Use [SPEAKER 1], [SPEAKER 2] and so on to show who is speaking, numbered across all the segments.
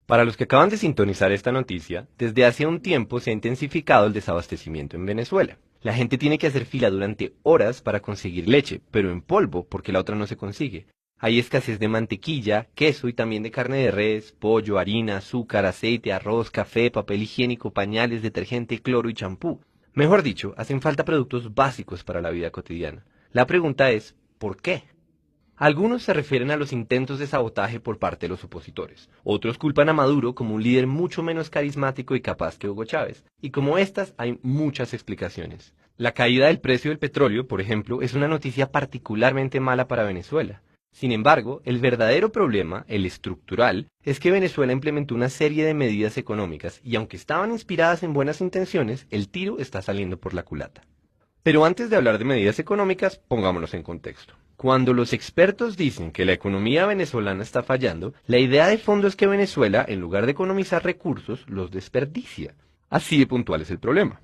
[SPEAKER 1] Para los que acaban de sintonizar esta noticia, desde hace un tiempo se ha intensificado el desabastecimiento en Venezuela. La gente tiene que hacer fila durante horas para conseguir leche, pero en polvo, porque la otra no se consigue. Hay escasez de mantequilla, queso y también de carne de res, pollo, harina, azúcar, aceite, arroz, café, papel higiénico, pañales, detergente, cloro y champú. Mejor dicho, hacen falta productos básicos para la vida cotidiana. La pregunta es, ¿por qué? Algunos se refieren a los intentos de sabotaje por parte de los opositores. Otros culpan a Maduro como un líder mucho menos carismático y capaz que Hugo Chávez. Y como estas, hay muchas explicaciones. La caída del precio del petróleo, por ejemplo, es una noticia particularmente mala para Venezuela. Sin embargo, el verdadero problema, el estructural, es que Venezuela implementó una serie de medidas económicas y aunque estaban inspiradas en buenas intenciones, el tiro está saliendo por la culata. Pero antes de hablar de medidas económicas, pongámonos en contexto. Cuando los expertos dicen que la economía venezolana está fallando, la idea de fondo es que Venezuela, en lugar de economizar recursos, los desperdicia. Así de puntual es el problema.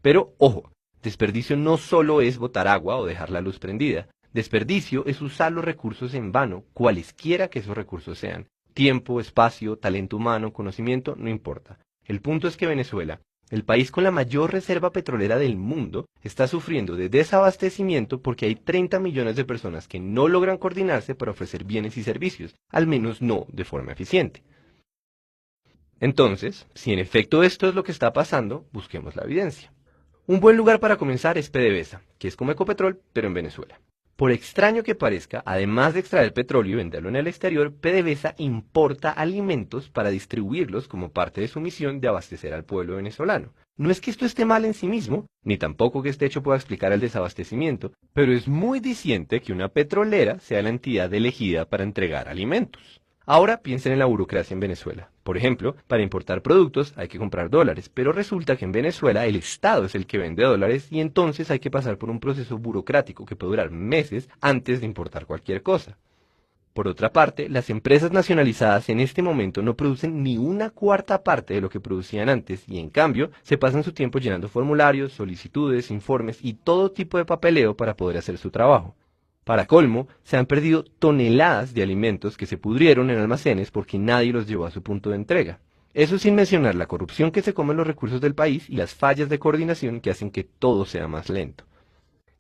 [SPEAKER 1] Pero, ojo, desperdicio no solo es botar agua o dejar la luz prendida. Desperdicio es usar los recursos en vano, cualesquiera que esos recursos sean. Tiempo, espacio, talento humano, conocimiento, no importa. El punto es que Venezuela, el país con la mayor reserva petrolera del mundo, está sufriendo de desabastecimiento porque hay 30 millones de personas que no logran coordinarse para ofrecer bienes y servicios, al menos no de forma eficiente. Entonces, si en efecto esto es lo que está pasando, busquemos la evidencia. Un buen lugar para comenzar es PDVSA, que es como Ecopetrol, pero en Venezuela. Por extraño que parezca, además de extraer petróleo y venderlo en el exterior, PDVSA importa alimentos para distribuirlos como parte de su misión de abastecer al pueblo venezolano. No es que esto esté mal en sí mismo, ni tampoco que este hecho pueda explicar el desabastecimiento, pero es muy diciente que una petrolera sea la entidad elegida para entregar alimentos. Ahora piensen en la burocracia en Venezuela. Por ejemplo, para importar productos hay que comprar dólares, pero resulta que en Venezuela el Estado es el que vende dólares y entonces hay que pasar por un proceso burocrático que puede durar meses antes de importar cualquier cosa. Por otra parte, las empresas nacionalizadas en este momento no producen ni una cuarta parte de lo que producían antes y en cambio se pasan su tiempo llenando formularios, solicitudes, informes y todo tipo de papeleo para poder hacer su trabajo. Para colmo, se han perdido toneladas de alimentos que se pudrieron en almacenes porque nadie los llevó a su punto de entrega. Eso sin mencionar la corrupción que se come en los recursos del país y las fallas de coordinación que hacen que todo sea más lento.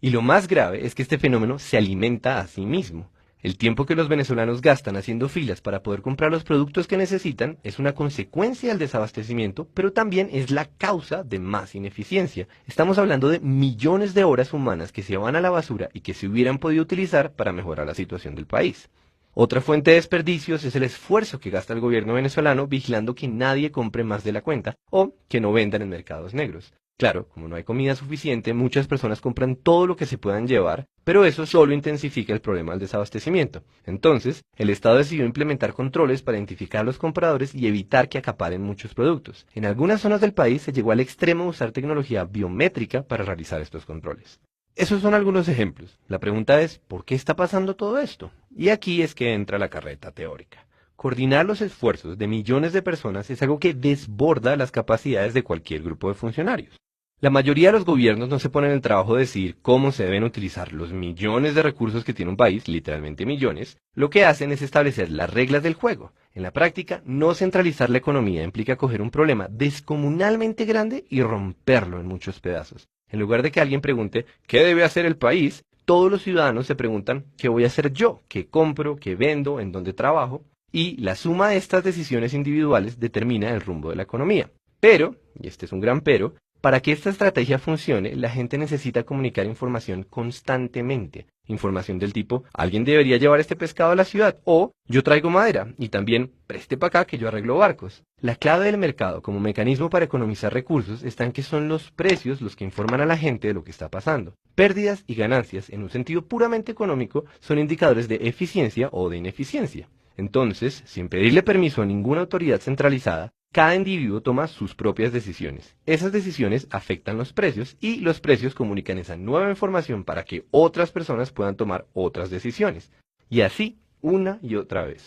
[SPEAKER 1] Y lo más grave es que este fenómeno se alimenta a sí mismo. El tiempo que los venezolanos gastan haciendo filas para poder comprar los productos que necesitan es una consecuencia del desabastecimiento, pero también es la causa de más ineficiencia. Estamos hablando de millones de horas humanas que se van a la basura y que se hubieran podido utilizar para mejorar la situación del país. Otra fuente de desperdicios es el esfuerzo que gasta el gobierno venezolano vigilando que nadie compre más de la cuenta o que no vendan en mercados negros. Claro, como no hay comida suficiente, muchas personas compran todo lo que se puedan llevar, pero eso solo intensifica el problema del desabastecimiento. Entonces, el Estado decidió implementar controles para identificar a los compradores y evitar que acaparen muchos productos. En algunas zonas del país se llegó al extremo de usar tecnología biométrica para realizar estos controles. Esos son algunos ejemplos. La pregunta es, ¿por qué está pasando todo esto? Y aquí es que entra la carreta teórica. Coordinar los esfuerzos de millones de personas es algo que desborda las capacidades de cualquier grupo de funcionarios. La mayoría de los gobiernos no se ponen el trabajo de decidir cómo se deben utilizar los millones de recursos que tiene un país, literalmente millones. Lo que hacen es establecer las reglas del juego. En la práctica, no centralizar la economía implica coger un problema descomunalmente grande y romperlo en muchos pedazos. En lugar de que alguien pregunte, ¿qué debe hacer el país?, todos los ciudadanos se preguntan, ¿qué voy a hacer yo? ¿Qué compro? ¿Qué vendo? ¿En dónde trabajo? Y la suma de estas decisiones individuales determina el rumbo de la economía. Pero, y este es un gran pero, para que esta estrategia funcione, la gente necesita comunicar información constantemente. Información del tipo, alguien debería llevar este pescado a la ciudad, o yo traigo madera, y también preste para acá que yo arreglo barcos. La clave del mercado como mecanismo para economizar recursos está en que son los precios los que informan a la gente de lo que está pasando. Pérdidas y ganancias, en un sentido puramente económico, son indicadores de eficiencia o de ineficiencia. Entonces, sin pedirle permiso a ninguna autoridad centralizada, cada individuo toma sus propias decisiones. Esas decisiones afectan los precios y los precios comunican esa nueva información para que otras personas puedan tomar otras decisiones. Y así, una y otra vez.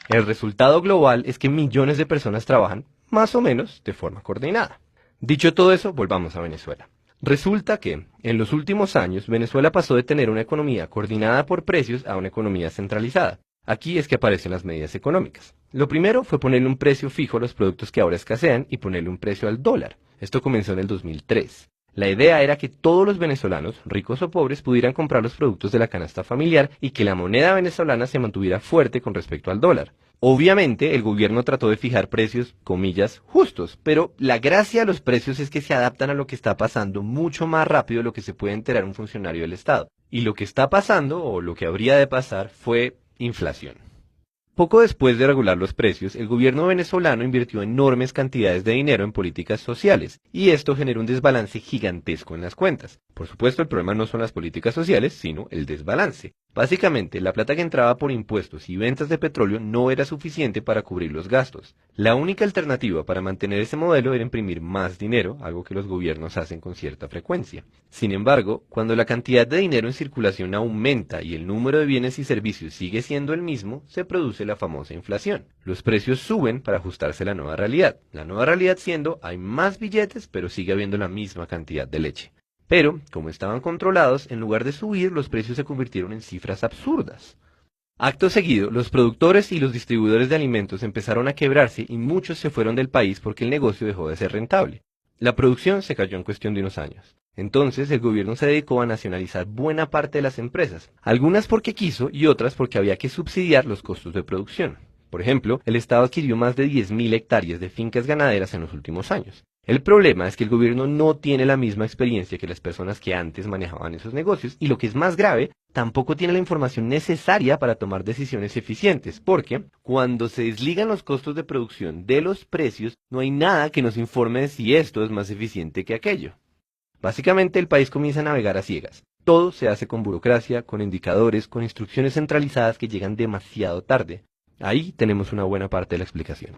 [SPEAKER 1] El resultado global es que millones de personas trabajan, más o menos, de forma coordinada. Dicho todo eso, volvamos a Venezuela. Resulta que, en los últimos años, Venezuela pasó de tener una economía coordinada por precios a una economía centralizada. Aquí es que aparecen las medidas económicas. Lo primero fue ponerle un precio fijo a los productos que ahora escasean y ponerle un precio al dólar. Esto comenzó en el 2003. La idea era que todos los venezolanos, ricos o pobres, pudieran comprar los productos de la canasta familiar y que la moneda venezolana se mantuviera fuerte con respecto al dólar. Obviamente, el gobierno trató de fijar precios, comillas, justos, pero la gracia de los precios es que se adaptan a lo que está pasando mucho más rápido de lo que se puede enterar un funcionario del Estado. Y lo que está pasando, o lo que habría de pasar, fue inflación. Poco después de regular los precios, el gobierno venezolano invirtió enormes cantidades de dinero en políticas sociales, y esto generó un desbalance gigantesco en las cuentas. Por supuesto, el problema no son las políticas sociales, sino el desbalance. Básicamente, la plata que entraba por impuestos y ventas de petróleo no era suficiente para cubrir los gastos. La única alternativa para mantener ese modelo era imprimir más dinero, algo que los gobiernos hacen con cierta frecuencia. Sin embargo, cuando la cantidad de dinero en circulación aumenta y el número de bienes y servicios sigue siendo el mismo, se produce la famosa inflación. Los precios suben para ajustarse a la nueva realidad. La nueva realidad siendo, hay más billetes, pero sigue habiendo la misma cantidad de leche. Pero, como estaban controlados, en lugar de subir, los precios se convirtieron en cifras absurdas. Acto seguido, los productores y los distribuidores de alimentos empezaron a quebrarse y muchos se fueron del país porque el negocio dejó de ser rentable. La producción se cayó en cuestión de unos años. Entonces, el gobierno se dedicó a nacionalizar buena parte de las empresas, algunas porque quiso y otras porque había que subsidiar los costos de producción. Por ejemplo, el Estado adquirió más de 10.000 hectáreas de fincas ganaderas en los últimos años. El problema es que el gobierno no tiene la misma experiencia que las personas que antes manejaban esos negocios y lo que es más grave, tampoco tiene la información necesaria para tomar decisiones eficientes, porque cuando se desligan los costos de producción de los precios, no hay nada que nos informe de si esto es más eficiente que aquello. Básicamente el país comienza a navegar a ciegas. Todo se hace con burocracia, con indicadores, con instrucciones centralizadas que llegan demasiado tarde. Ahí tenemos una buena parte de la explicación.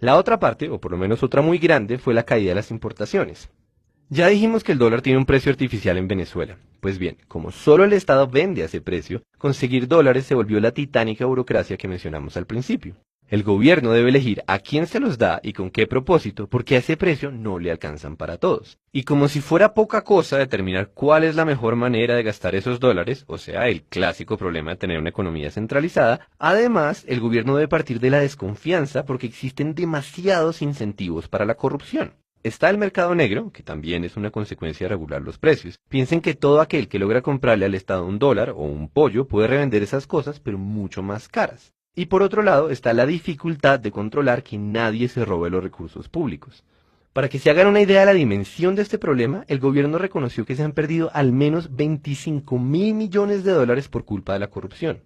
[SPEAKER 1] La otra parte, o por lo menos otra muy grande, fue la caída de las importaciones. Ya dijimos que el dólar tiene un precio artificial en Venezuela. Pues bien, como solo el Estado vende a ese precio, conseguir dólares se volvió la titánica burocracia que mencionamos al principio. El gobierno debe elegir a quién se los da y con qué propósito, porque a ese precio no le alcanzan para todos. Y como si fuera poca cosa determinar cuál es la mejor manera de gastar esos dólares, o sea, el clásico problema de tener una economía centralizada, además, el gobierno debe partir de la desconfianza porque existen demasiados incentivos para la corrupción. Está el mercado negro, que también es una consecuencia de regular los precios. Piensen que todo aquel que logra comprarle al Estado un dólar o un pollo puede revender esas cosas, pero mucho más caras. Y por otro lado está la dificultad de controlar que nadie se robe los recursos públicos. Para que se hagan una idea de la dimensión de este problema, el gobierno reconoció que se han perdido al menos 25.000 millones de dólares por culpa de la corrupción.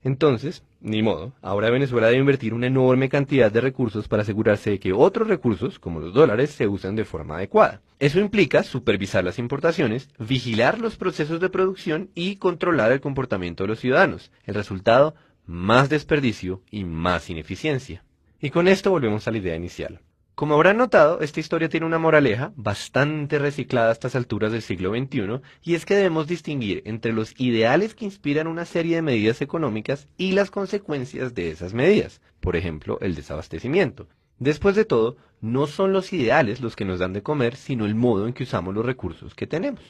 [SPEAKER 1] Entonces, ni modo, ahora Venezuela debe invertir una enorme cantidad de recursos para asegurarse de que otros recursos, como los dólares, se usan de forma adecuada. Eso implica supervisar las importaciones, vigilar los procesos de producción y controlar el comportamiento de los ciudadanos. El resultado, más desperdicio y más ineficiencia. Y con esto volvemos a la idea inicial. Como habrán notado, esta historia tiene una moraleja bastante reciclada a estas alturas del siglo XXI, y es que debemos distinguir entre los ideales que inspiran una serie de medidas económicas y las consecuencias de esas medidas, por ejemplo, el desabastecimiento. Después de todo, no son los ideales los que nos dan de comer, sino el modo en que usamos los recursos que tenemos.